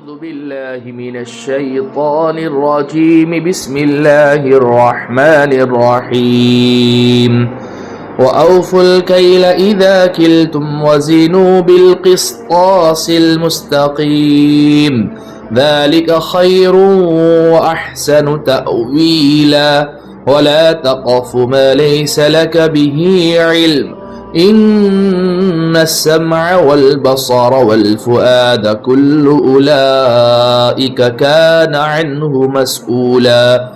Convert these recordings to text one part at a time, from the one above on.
أعوذ بالله من الشيطان الرجيم بسم الله الرحمن الرحيم وأوفوا الكيل إذا كلتم وزنوا بالقسطاس المستقيم ذلك خير وأحسن تأويلا ولا تقف ما ليس لك به علم إن السمع والبصر والفؤاد كل أولئك كان عنه مسؤولا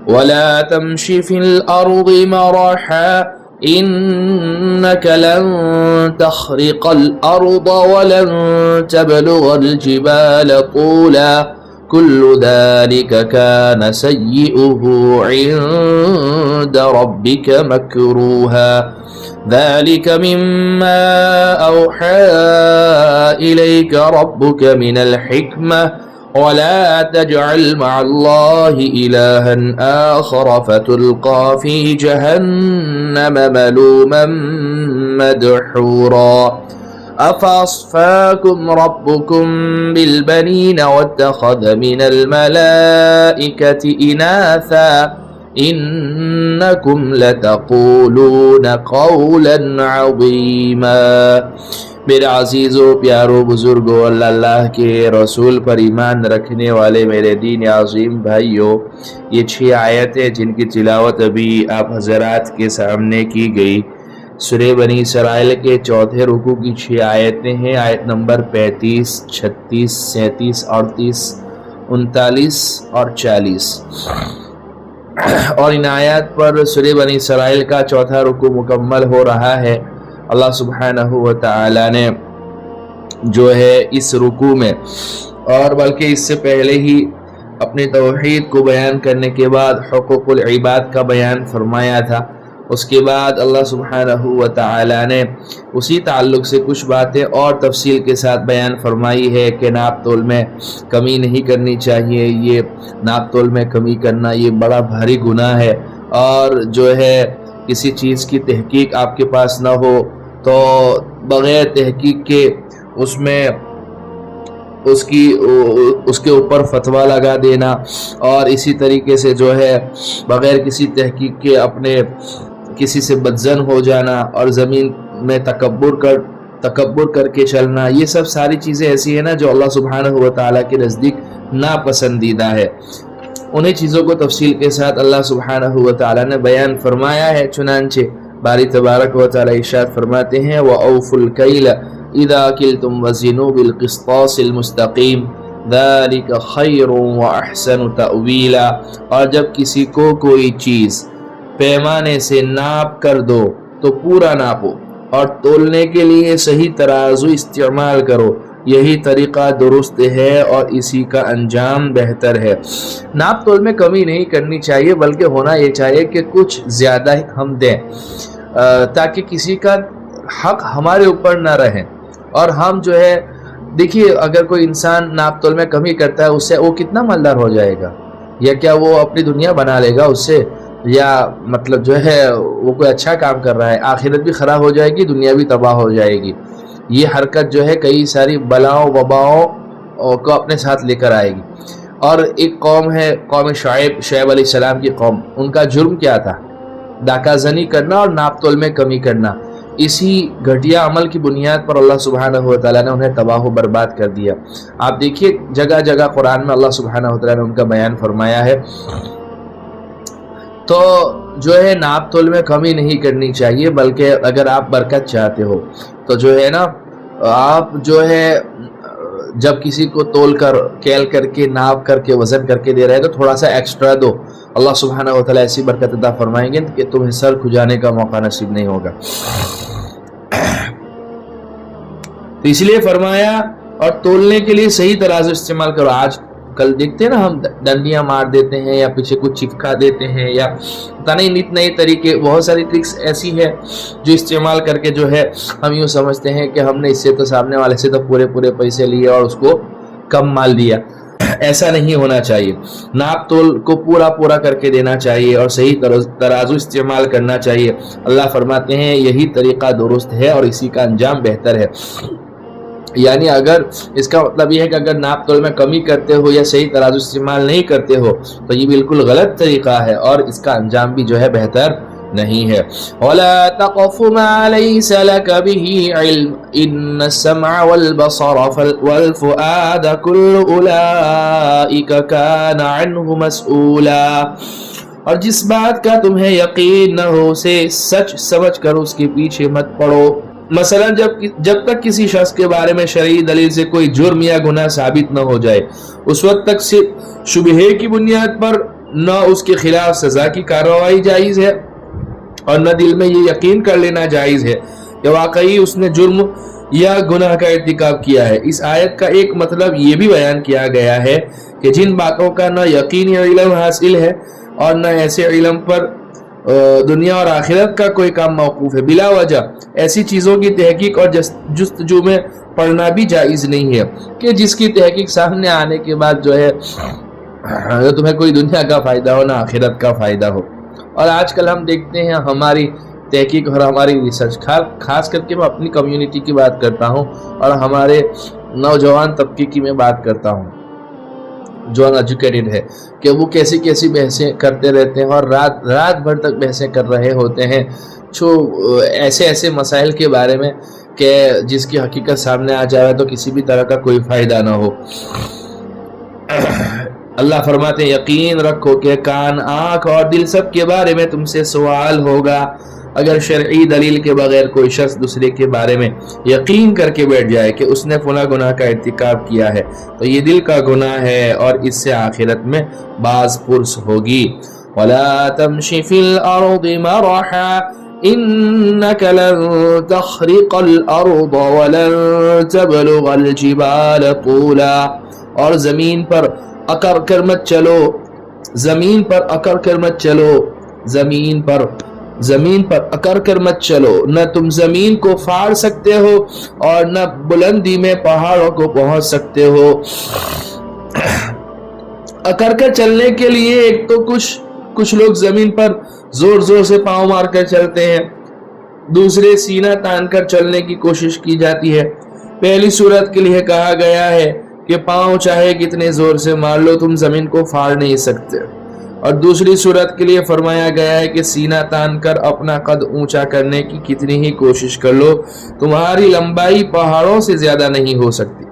ولا تمش في الأرض مرحا إنك لن تخرق الأرض ولن تبلغ الجبال طولا كل ذلك كان سيئه عند ربك مكروها ذلك مما أوحى إليك ربك من الحكمة ولا تجعل مع الله إلها آخر فتلقى في جهنم ملوما مدحورا أفأصفاكم ربكم بالبنين واتخذ من الملائكة إناثا إنكم لتقولون قولا عظيما میرے عزیز و پیارو بزرگو اللہ کے رسول پر ایمان رکھنے والے میرے دین عظیم بھائیو، یہ 6 آیتیں جن کی تلاوت ابھی آپ حضرات کے سامنے کی گئی سورہ بنی اسرائیل کے 4تھے رکوع کی 6 آیتیں ہیں۔ آیت نمبر 35، 36، 37، 38، 39 اور 40، اور ان آیات پر سورہ بنی اسرائیل کا 4تھا رکوع مکمل ہو رہا ہے۔ اللہ سبحانہ و تعالی نے جو ہے اس رکوع میں اور بلکہ اس سے پہلے ہی اپنی توحید کو بیان کرنے کے بعد حقوق العباد کا بیان فرمایا تھا۔ اس کے بعد اللہ سبحانہ و تعالی نے اسی تعلق سے کچھ باتیں اور تفصیل کے ساتھ بیان فرمائی ہے کہ ناپ تول میں کمی نہیں کرنی چاہیے، یہ ناپ تول میں کمی کرنا یہ بڑا بھاری گناہ ہے، اور جو ہے کسی چیز کی تحقیق آپ کے پاس نہ ہو تو بغیر تحقیق کے اس میں اس کے اوپر فتویٰ لگا دینا، اور اسی طریقے سے جو ہے بغیر کسی تحقیق کے اپنے کسی سے بدظن ہو جانا اور زمین میں تکبر کر کے چلنا، یہ سب ساری چیزیں ایسی ہیں نا جو اللہ سبحانہ و تعالیٰ کے نزدیک ناپسندیدہ ہے۔ انہیں چیزوں کو تفصیل کے ساتھ اللہ سبحانہ و تعالیٰ نے بیان فرمایا ہے۔ چنانچہ باری تبارک و تعالیٰ ارشاد فرماتے ہیں وَأَوْفُوا الْكَيْلَ إِذَا كِلْتُمْ وَزِنُوا بِالْقِسْطَاسِ الْمُسْتَقِيمِ ذَلِكَ خَيْرٌ وَأَحْسَنُ تَأْوِيلًا، اور جب کسی کو کوئی چیز پیمانے سے ناپ کر دو تو پورا ناپو، اور تولنے کے لیے صحیح ترازو استعمال کرو، یہی طریقہ درست ہے اور اسی کا انجام بہتر ہے۔ ناپ تول میں کمی نہیں کرنی چاہیے، بلکہ ہونا یہ چاہیے کہ کچھ زیادہ ہم دیں تاکہ کسی کا حق ہمارے اوپر نہ رہے، اور ہم جو ہے دیکھیے اگر کوئی انسان ناپ تول میں کمی کرتا ہے اس سے وہ کتنا مالدار ہو جائے گا، یا کیا وہ اپنی دنیا بنا لے گا اس سے، یا مطلب جو ہے وہ کوئی اچھا کام کر رہا ہے، آخرت بھی خراب ہو جائے گی، دنیا بھی تباہ ہو جائے گی۔ یہ حرکت جو ہے کئی ساری بلاؤں وباؤں کو اپنے ساتھ لے کر آئے گی۔ اور ایک قوم ہے قوم شعیب علیہ السلام کی قوم، ان کا جرم کیا تھا؟ ڈاکہ زنی کرنا اور ناپ تول میں کمی کرنا۔ اسی گھٹیا عمل کی بنیاد پر اللہ سبحانہ و تعالیٰ نے انہیں تباہ و برباد کر دیا۔ آپ دیکھیے جگہ جگہ قرآن میں اللہ سبحانہ و تعالیٰ نے ان کا بیان فرمایا ہے۔ تو جو ہے ناپ تول میں کمی نہیں کرنی چاہیے، بلکہ اگر آپ برکت چاہتے ہو تو جو ہے نا آپ جو ہے جب کسی کو تول کر کیل کر کے ناپ کر کے وزن کر کے دے رہے تو تھوڑا سا ایکسٹرا دو، اللہ سبحانہ و تعالیٰ ایسی برکت عطا فرمائیں گے کہ تمہیں سر کھجانے کا موقع نصیب نہیں ہوگا۔ تو اس لیے فرمایا اور تولنے کے لیے صحیح ترازو استعمال کرو۔ آج کل دیکھتے ہیں نا ہم ڈنڈیاں مار دیتے ہیں یا پیچھے کچھ چپکا دیتے ہیں، یا پتہ نہیں نت نئے طریقے، بہت ساری ٹرکس ایسی ہے جو استعمال کر کے جو ہے ہم یوں سمجھتے ہیں کہ ہم نے اس سے تو سامنے والے سے تو پورے پیسے لیے اور اس کو کم مال دیا۔ ایسا نہیں ہونا چاہیے، ناپ تول کو پورا کر کے دینا چاہیے اور صحیح ترازو استعمال کرنا چاہیے۔ اللہ فرماتے ہیں یہی طریقہ درست ہے اور اسی کا انجام بہتر ہے۔ یعنی اگر اس کا مطلب یہ ہے کہ اگر ناپ تول میں کمی کرتے ہو یا صحیح ترازو استعمال نہیں کرتے ہو تو یہ بالکل غلط طریقہ ہے اور اس کا انجام بھی جو ہے بہتر نہیں ہے. وَلَا تَقْفُ مَا لَيْسَ لَكَ بِهِ عِلْمٌ إِنَّ السَّمْعَ وَالْبَصَرَ وَالْفُؤَادَ كُلُّ أُولَئِكَ كَانَ عَنْهُ مَسْئُولًا. اور جس بات کا تمہیں یقین نہ ہو اسے سچ سمجھ کر اس کے پیچھے مت پڑو. مثلا جب تک کسی شخص کے بارے میں شرعی دلیل سے کوئی جرم یا گناہ ثابت نہ ہو جائے اس وقت تک صرف شبہے کی بنیاد پر نہ اس کے خلاف سزا کی کارروائی جائز ہے اور نہ دل میں یہ یقین کر لینا جائز ہے کہ واقعی اس نے جرم یا گناہ کا ارتکاب کیا ہے. اس آیت کا ایک مطلب یہ بھی بیان کیا گیا ہے کہ جن باتوں کا نہ یقینی علم حاصل ہے اور نہ ایسے علم پر دنیا اور آخرت کا کوئی کام موقوف ہے، بلا وجہ ایسی چیزوں کی تحقیق اور جستجو میں پڑھنا بھی جائز نہیں ہے کہ جس کی تحقیق سامنے آنے کے بعد جو ہے تمہیں کوئی دنیا کا فائدہ ہو نہ آخرت کا فائدہ ہو. اور آج کل ہم دیکھتے ہیں ہماری تحقیق اور ہماری ریسرچ، خاص کر کے میں اپنی کمیونٹی کی بات کرتا ہوں اور ہمارے نوجوان طبقے کی میں بات کرتا ہوں جو ان ایجوکیٹڈ ہے، کہ وہ کیسی بحثیں کرتے رہتے ہیں اور رات بھر تک بحثیں کر رہے ہوتے ہیں جو ایسے مسائل کے بارے میں کہ جس کی حقیقت سامنے آ جائے تو کسی بھی طرح کا کوئی فائدہ نہ ہو. اللہ فرماتے ہیں یقین رکھو کہ کان، آنکھ اور دل سب کے بارے میں تم سے سوال ہوگا. اگر شرعی دلیل کے بغیر کوئی شخص دوسرے کے بارے میں یقین کر کے بیٹھ جائے کہ اس نے فلاں گناہ کا ارتکاب کیا ہے تو یہ دل کا گناہ ہے اور اس سے آخرت میں باز پرس ہوگی. وَلَا تَمْشِ فِي الْأَرْضِ مَرَحًا إِنَّكَ لَن تَخْرِقَ الْأَرْضَ وَلَن تَبْلُغَ الْجِبَالَ طُولًا. اور زمین پر اکڑ کر مت چلو، زمین پر اکڑ کر مت چلو، زمین پر اکڑ کر مت چلو. نہ تم زمین کو پھاڑ سکتے ہو اور نہ بلندی میں پہاڑوں کو پہنچ سکتے ہو. اکڑ کر چلنے کے لیے ایک تو کچھ لوگ زمین پر زور سے پاؤں مار کر چلتے ہیں، دوسرے سینہ تان کر چلنے کی کوشش کی جاتی ہے. پہلی صورت کے لیے کہا گیا ہے کہ پاؤں چاہے کتنے زور سے مار لو تم زمین کو پھاڑ نہیں سکتے، اور دوسری صورت کے لیے فرمایا گیا ہے کہ سینہ تان کر اپنا قد اونچا کرنے کی کتنی ہی کوشش کر لو تمہاری لمبائی پہاڑوں سے زیادہ نہیں ہو سکتی.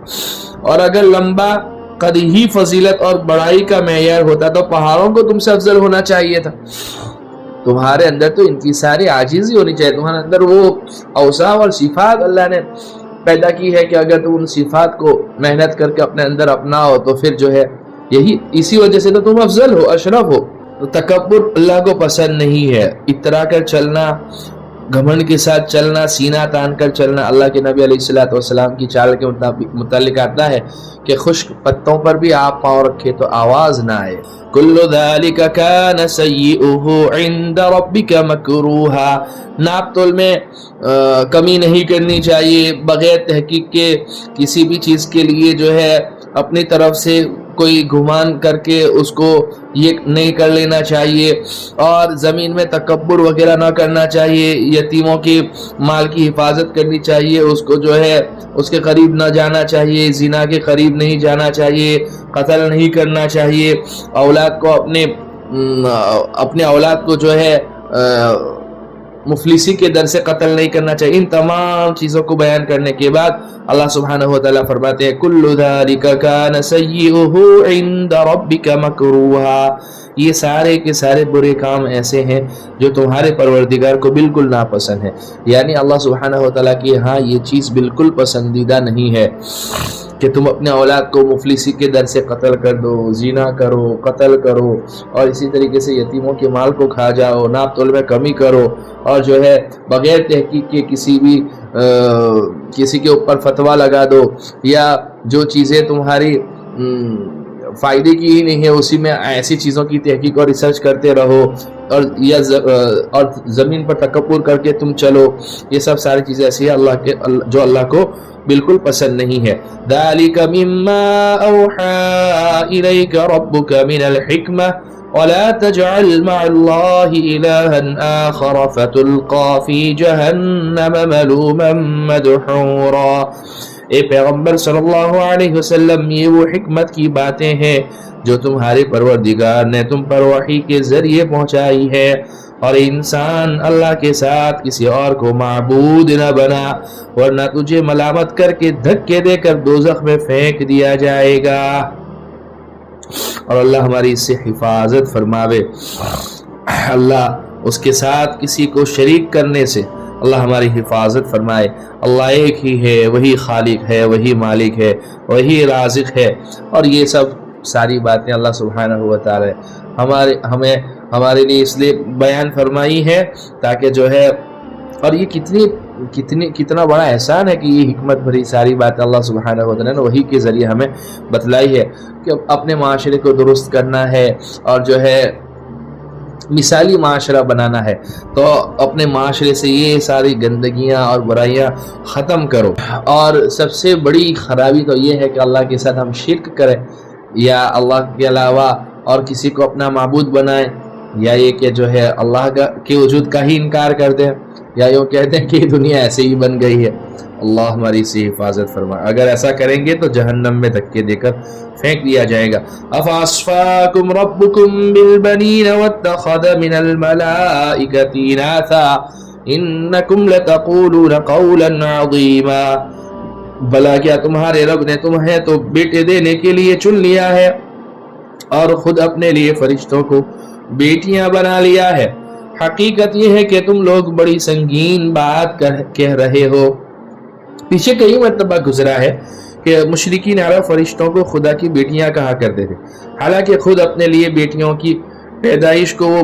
اور اگر لمبا قد ہی فضیلت اور بڑائی کا معیار ہوتا تو پہاڑوں کو تم سے افضل ہونا چاہیے تھا. تمہارے اندر تو انکساری عاجزی ہونی چاہیے، تمہارے اندر وہ اوصاف اور صفات اللہ نے پیدا کی ہے کہ اگر تم ان صفات کو محنت کر کے اپنے اندر اپناؤ تو پھر جو ہے اسی وجہ سے تو تم افضل ہو، اشرف ہو. تو تکبر اللہ کو پسند نہیں ہے. اترا کر چلنا، گھمنڈ کے ساتھ چلنا، سینہ تان کر چلنا اللہ کے نبی علیہ الصلوۃ والسلام کی چال کے متعلق آتا ہے کہ خشک پتوں پر بھی آپ پاؤں رکھے تو آواز نہ آئے. کل ذالک کان سیئہ عند ربک مکروہا. ناپ تول میں کمی نہیں کرنی چاہیے، بغیر تحقیق کے کسی بھی چیز کے لیے جو ہے اپنی طرف سے کوئی گمان کر کے اس کو یہ نہیں کر لینا چاہیے، اور زمین میں تکبر وغیرہ نہ کرنا چاہیے. یتیموں کی مال کی حفاظت کرنی چاہیے، اس کو جو ہے اس کے قریب نہ جانا چاہیے، زنا کے قریب نہیں جانا چاہیے، قتل نہیں کرنا چاہیے، اولاد کو اپنے اولاد کو جو ہے مفلسی کے در سے قتل نہیں کرنا چاہیے. ان تمام چیزوں کو بیان کرنے کے بعد اللہ سبحانہ وتعالی فرماتے ہیں کل ذالک کان سیئہ عند ربک مکروہا. یہ سارے کے سارے برے کام ایسے ہیں جو تمہارے پروردگار کو بالکل ناپسند ہے. یعنی اللہ سبحانہ وتعالی کی ہاں یہ چیز بالکل پسندیدہ نہیں ہے کہ تم اپنے اولاد کو مفلسی کے در سے قتل کر دو، زنا کرو، قتل کرو، اور اسی طریقے سے یتیموں کے مال کو کھا جاؤ، ناپ تول میں کمی کرو، اور جو ہے بغیر تحقیق کے کسی کے اوپر فتویٰ لگا دو، یا جو چیزیں تمہاری فائدے کی ہی نہیں ہے اسی میں ایسی چیزوں کی تحقیق اور ریسرچ کرتے رہو، اور زمین پر تکبر کر کے تم چلو. یہ سب ساری چیزیں ایسی ہیں جو اللہ کو بالکل پسند نہیں ہے. ذالک مما اوحى الیک ربک من الحکمہ ولا تجعل مع اللہ الہا آخر فتلقى فی جہنم ملوما مدحورا. اے پیغمبر صلی اللہ علیہ وسلم یہ وہ حکمت کی باتیں ہیں جو تمہارے پروردگار نے تم پر وحی کے ذریعے پہنچائی ہے، اور انسان اللہ کے ساتھ کسی اور کو معبود نہ بنا، ورنہ تجھے ملامت کر کے دھکے دے کر دوزخ میں پھینک دیا جائے گا۔ اور اللہ ہماری اس سے حفاظت فرماوے۔ اللہ اس کے ساتھ کسی کو شریک کرنے سے اللہ ہماری حفاظت فرمائے۔ اللہ ایک ہی ہے، وہی خالق ہے، وہی مالک ہے، وہی رازق ہے، اور یہ سب ساری باتیں اللہ سبحانہ و تعالی ہمارے لیے اس لیے بیان فرمائی ہے تاکہ جو ہے، اور یہ کتنا بڑا احسان ہے کہ یہ حکمت بھری ساری باتیں اللہ سبحانہ و تعالی نے وحی کے ذریعے ہمیں بتلائی ہے کہ اپنے معاشرے کو درست کرنا ہے اور جو ہے مثالی معاشرہ بنانا ہے، تو اپنے معاشرے سے یہ ساری گندگیاں اور برائیاں ختم کرو۔ اور سب سے بڑی خرابی تو یہ ہے کہ اللہ کے ساتھ ہم شرک کریں، یا اللہ کے علاوہ اور کسی کو اپنا معبود بنائیں، یا یہ کہ جو ہے اللہ کے وجود کا ہی انکار کر دیں، یا یوں کہتے ہیں کہ دنیا ایسے ہی بن گئی ہے۔ اللہ ہماری سے حفاظت فرمائے۔ اگر ایسا کریں گے تو جہنم میں دھکے دے کر پھینک دیا جائے گا۔ افاصفاکم ربکم بالبنین واتخذ من الملائکۃ اناثا انکم لتقولون قولا عظیما، بھلا کیا تمہارے رب نے تمہیں تو بیٹے دینے کے لیے چن لیا ہے اور خود اپنے لیے فرشتوں کو بیٹیاں بنا لیا ہے۔ حقیقت یہ ہے کہ تم لوگ بڑی سنگین بات کہہ رہے ہو۔ پیچھے کئی مرتبہ گزرا ہے کہ مشرکین عرب فرشتوں کو خدا کی بیٹیاں کہا کرتے تھے، حالانکہ خود اپنے لیے بیٹیوں کی پیدائش کو وہ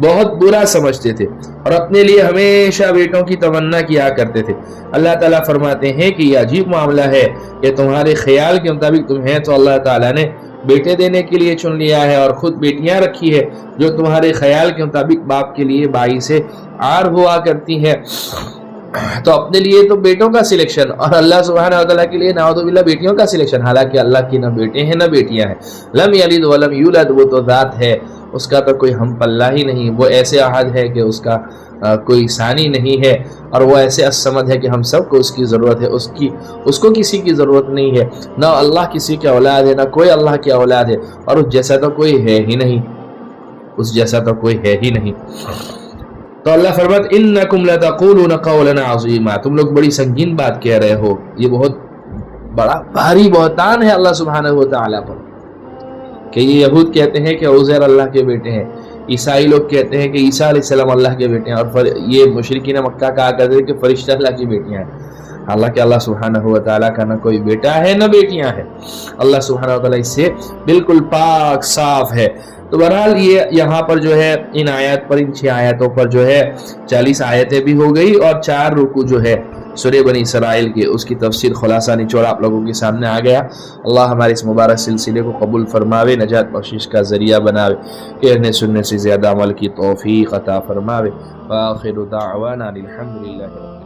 بہت برا سمجھتے تھے اور اپنے لیے ہمیشہ بیٹوں کی تمنا کیا کرتے تھے۔ اللہ تعالیٰ فرماتے ہیں کہ یہ عجیب معاملہ ہے کہ تمہارے خیال کے مطابق تمہیں تو اللہ تعالیٰ نے بیٹے دینے کے لیے چن لیا ہے اور خود بیٹیاں رکھی ہے جو تمہارے خیال کے مطابق باپ کے لیے باعث عار ہوا کرتی ہے۔ تو اپنے لیے تو بیٹوں کا سلیکشن اور اللہ سبحانہ و تعالیٰ کے لیے نعوذ باللہ بیٹیوں کا سلیکشن، حالانکہ اللہ کی نہ بیٹے ہیں نہ بیٹیاں ہیں۔ لم یلد ولم یولد، وہ تو ذات ہے، اس کا تو کوئی ہم پلہ ہی نہیں، وہ ایسے احد ہے کہ اس کا کوئی ثانی نہیں ہے، اور وہ ایسے الصمد ہے کہ ہم سب کو اس کی ضرورت ہے، اس کو کسی کی ضرورت نہیں ہے۔ نہ اللہ کسی کی اولاد ہے، نہ کوئی اللہ کی اولاد ہے، اور اس جیسا تو کوئی ہے ہی نہیں، اس جیسا تو کوئی ہے ہی نہیں۔ تو اللہ فرماتا انکم لتقولون قولا عظیما، تم لوگ بڑی سنگین بات کہہ رہے ہو۔ یہ بہت بڑا بھاری بہتان ہے اللہ سبحانہ و تعالیٰ پر کہ یہ یہود کہتے ہیں کہ عزیر اللہ کے بیٹے ہیں، عیسائی لوگ کہتے ہیں کہ عیسیٰ علیہ السلام اللہ کے بیٹے ہیں، اور یہ مشرکین مکہ کہا کرتے ہیں کہ فرشتہ اللہ کی بیٹیاں ہیں، حالانکہ اللہ سبحانہ و تعالیٰ کا نہ کوئی بیٹا ہے نہ بیٹیاں ہیں۔ اللہ سبحانہ و تعالیٰ اس سے بالکل پاک صاف ہے۔ تو بہرحال یہ یہاں پر جو ہے ان آیات پر، ان 6 آیاتوں پر جو ہے 40 آیتیں بھی ہو گئی اور 4 رکوع جو ہے سورہ بنی اسرائیل کے، اس کی تفسیر خلاصہ نچوڑ آپ لوگوں کے سامنے آ گیا۔ اللہ ہمارے اس مبارک سلسلے کو قبول فرماوے، نجات بخشش کا ذریعہ بناوے، کہنے سننے سے زیادہ عمل کی توفیق عطا فرماوے۔ وآخر دعوانا الحمدللہ۔